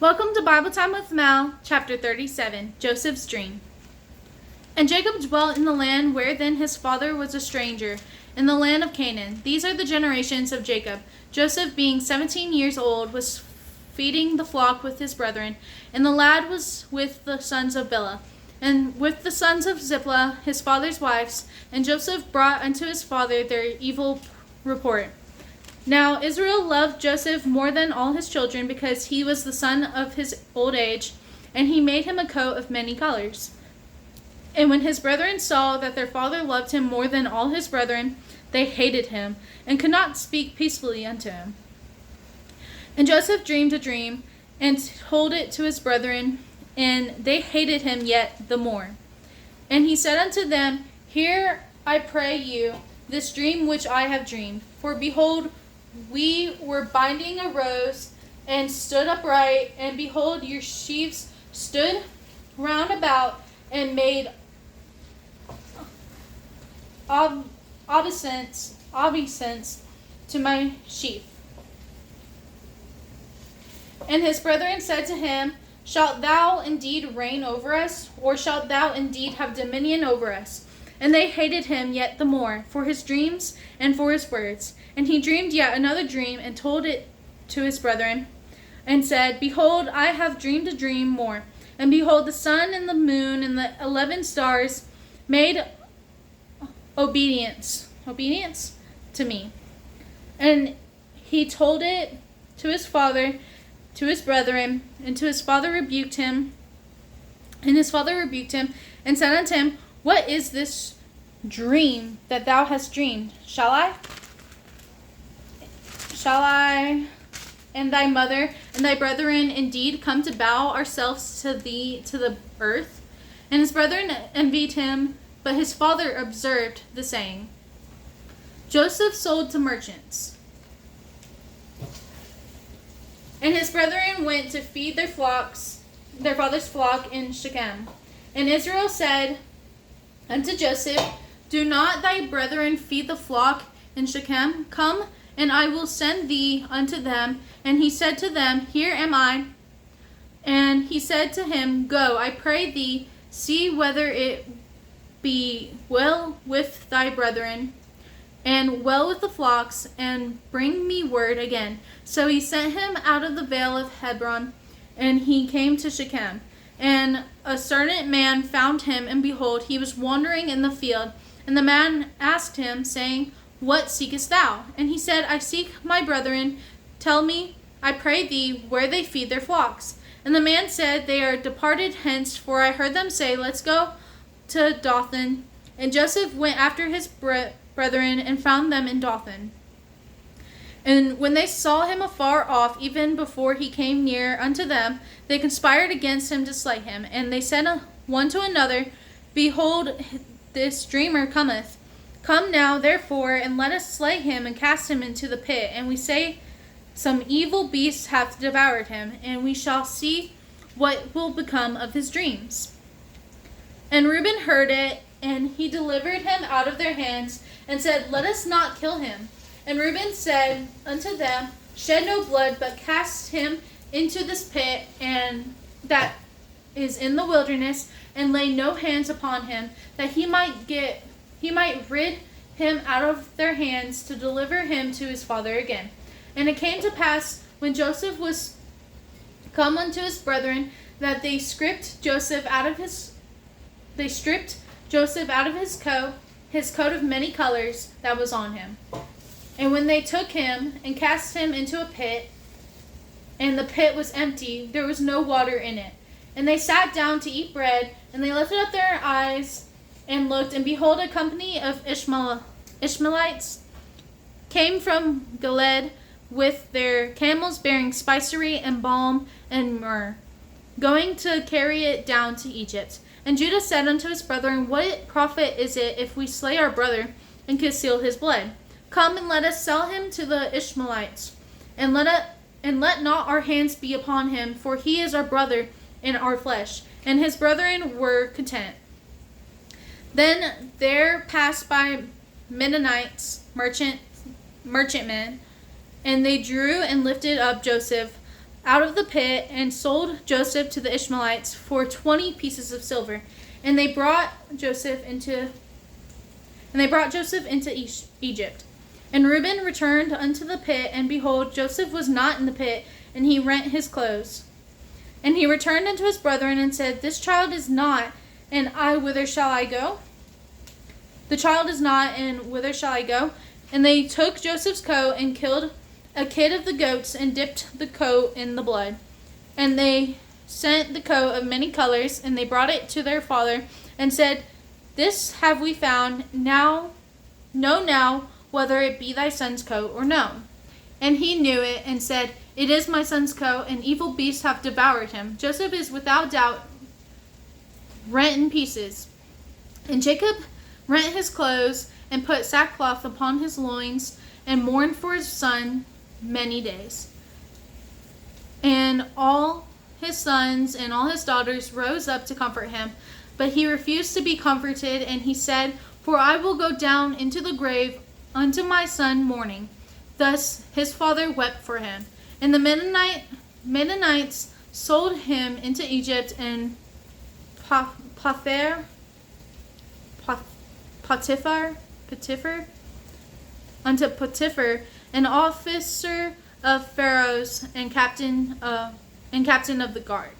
Welcome to Bible Time with Mal, chapter 37, Joseph's Dream. And Jacob dwelt in the land where then his father was a stranger, in the land of Canaan. These are the generations of Jacob. Joseph, being 17 years old, was feeding the flock with his brethren, and the lad was with the sons of Bilhah, and with the sons of Zilpah, his father's wives. And Joseph brought unto his father their evil report. Now Israel loved Joseph more than all his children, because he was the son of his old age, and he made him a coat of many colors. And when his brethren saw that their father loved him more than all his brethren, they hated him, and could not speak peacefully unto him. And Joseph dreamed a dream, and told it to his brethren, and they hated him yet the more. And he said unto them, Hear, I pray you, this dream which I have dreamed. For behold, we were binding a rows, and stood upright, and behold, your sheaves stood round about, and made obeisance to my sheaf. And his brethren said to him, Shalt thou indeed reign over us, or shalt thou indeed have dominion over us? And they hated him yet the more for his dreams and for his words. And he dreamed yet another dream, and told it to his brethren, and said, Behold, I have dreamed a dream more. And behold, the sun and the moon and the 11 stars made obedience to me. And he told it to his father, to his brethren, and to his father rebuked him. And his father rebuked him, and said unto him, What is this dream that thou hast dreamed? Shall I and thy mother and thy brethren indeed come to bow ourselves to thee to the earth? And his brethren envied him, but his father observed the saying. Joseph sold to merchants. And his brethren went to feed their father's flock in Shechem. And Israel said unto Joseph, Do not thy brethren feed the flock in Shechem? Come, and I will send thee unto them. And he said to them, Here am I. And he said to him, Go, I pray thee, see whether it be well with thy brethren, and well with the flocks, and bring me word again. So he sent him out of the vale of Hebron, and he came to Shechem. And a certain man found him, and behold, he was wandering in the field. And the man asked him, saying, What seekest thou? And he said, I seek my brethren. Tell me, I pray thee, where they feed their flocks. And the man said, They are departed hence, for I heard them say, Let's go to Dothan. And Joseph went after his brethren, and found them in Dothan. And when they saw him afar off, even before he came near unto them, they conspired against him to slay him. And they said one to another, Behold, this dreamer cometh. Come now, therefore, and let us slay him, and cast him into the pit. And we say, Some evil beast hath devoured him, and we shall see what will become of his dreams. And Reuben heard it, and he delivered him out of their hands, and said, Let us not kill him. And Reuben said unto them, Shed no blood, but cast him into this pit, and that is in the wilderness, and lay no hands upon him, that he might rid him out of their hands, to deliver him to his father again. And it came to pass, when Joseph was come unto his brethren, that they stripped Joseph out of his coat of many colors that was on him. And when they took him and cast him into a pit, and the pit was empty, there was no water in it. And they sat down to eat bread, and they lifted up their eyes and looked, and behold, a company of Ishmaelites came from Gilead with their camels bearing spicery and balm and myrrh, going to carry it down to Egypt. And Judah said unto his brethren, What profit is it if we slay our brother and conceal his blood? Come, and let us sell him to the Ishmaelites, and let not our hands be upon him, for he is our brother in our flesh. And his brethren were content. Then there passed by Midianites, merchantmen, and they drew and lifted up Joseph out of the pit and sold Joseph to the Ishmaelites for 20 pieces of silver. And they brought Joseph into Egypt. And Reuben returned unto the pit, and behold, Joseph was not in the pit, and he rent his clothes. And he returned unto his brethren and said, This child is not, and I, whither shall I go? The child is not, and whither shall I go? And they took Joseph's coat and killed a kid of the goats and dipped the coat in the blood. And they sent the coat of many colors, and they brought it to their father and said, This have we found. Know now whether it be thy son's coat or no. And he knew it and said, It is my son's coat, and evil beasts have devoured him. Joseph is without doubt rent in pieces. And Jacob rent his clothes and put sackcloth upon his loins and mourned for his son many days. And all his sons and all his daughters rose up to comfort him, but he refused to be comforted, and he said, For I will go down into the grave unto my son mourning. Thus his father wept for him. And the Midianites sold him into Egypt, and Potiphar unto Potiphar, an officer of Pharaoh's and captain of the guard.